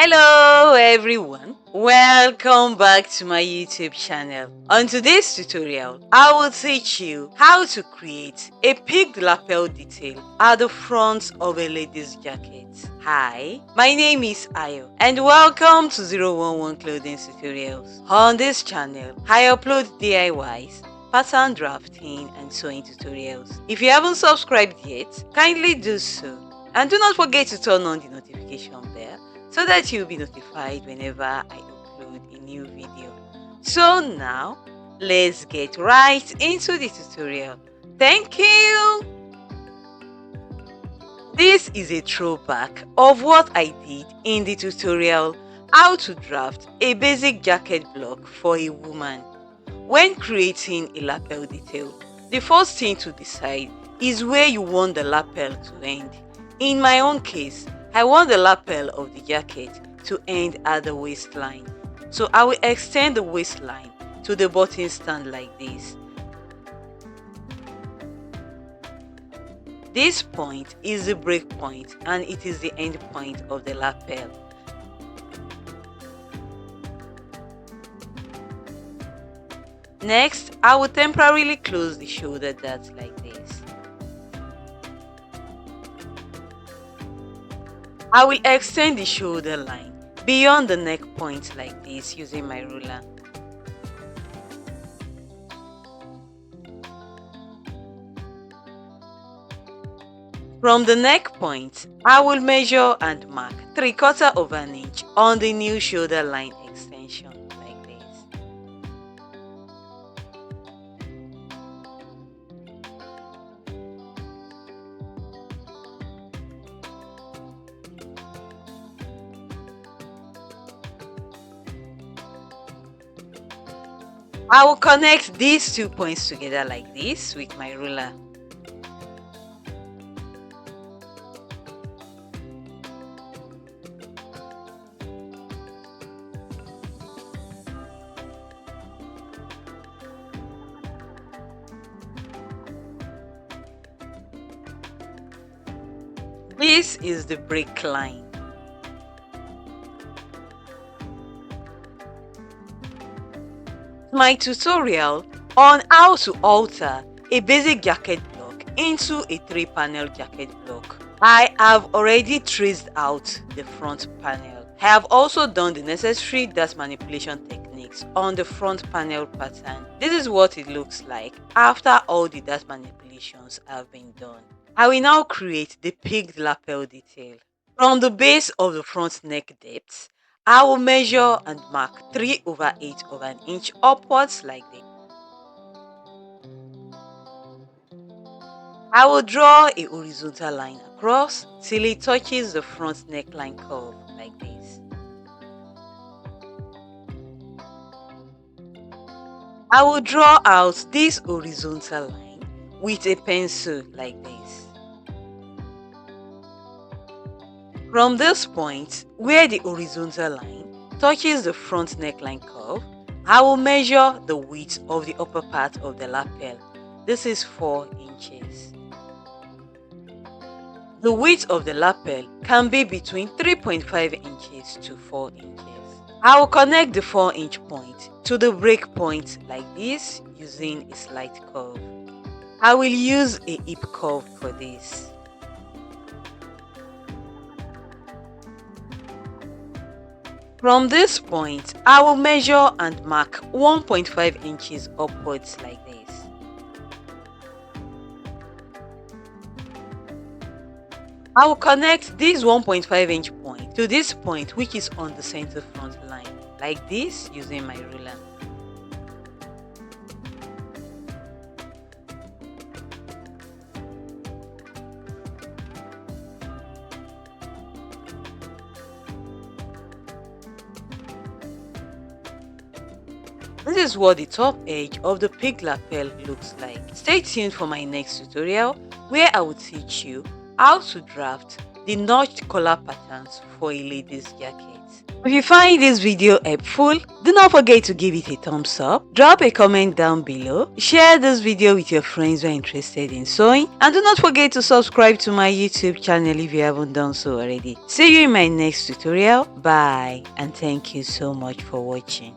Hello everyone, welcome back to my YouTube channel. On today's tutorial, I will teach you how to create a peaked lapel detail at the front of a lady's jacket. Hi, my name is Ayo and welcome to 011 Clothing Tutorials. On this channel, I upload DIYs, pattern drafting and sewing tutorials. If you haven't subscribed yet, kindly do so. And do not forget to turn on the notification bell so that you'll be notified whenever I upload a new video. So now, let's get right into the tutorial. Thank you! This is a throwback of what I did in the tutorial how to draft a basic jacket block for a woman. When creating a lapel detail, the first thing to decide is where you want the lapel to end. In my own case, I want the lapel of the jacket to end at the waistline. So I will extend the waistline to the button stand like this. This point is the break point and it is the end point of the lapel. Next, I will temporarily close the shoulder dart like this. I will extend the shoulder line beyond the neck point like this using my ruler. From the neck point, I will measure and mark 3/4 of an inch on the new shoulder line extension like this. I will connect these 2 points together like this with my ruler. This is the break line. My tutorial on how to alter a basic jacket block into a 3-panel jacket block. I have already traced out the front panel. I have also done the necessary dart manipulation techniques on the front panel pattern. This is what it looks like after all the dart manipulations have been done. I will now create the peaked lapel detail. From the base of the front neck depth, I will measure and mark 3/8 of an inch upwards like this. I will draw a horizontal line across till it touches the front neckline curve like this. I will draw out this horizontal line with a pencil like this. From this point, where the horizontal line touches the front neckline curve, I will measure the width of the upper part of the lapel. This is 4 inches. The width of the lapel can be between 3.5 inches to 4 inches. I will connect the 4-inch point to the break point like this using a slight curve. I will use a hip curve for this. From this point, I will measure and mark 1.5 inches upwards like this. I will connect this 1.5 inch point to this point which is on the center front line, like this using my ruler. This is what the top edge of the peaked lapel looks like. Stay tuned for my next tutorial where I will teach you how to draft the notched collar patterns for a lady's jacket. If you find this video helpful, do not forget to give it a thumbs up, drop a comment down below, share this video with your friends who are interested in sewing, and do not forget to subscribe to my YouTube channel if you haven't done so already. See you in my next tutorial. Bye, and thank you so much for watching.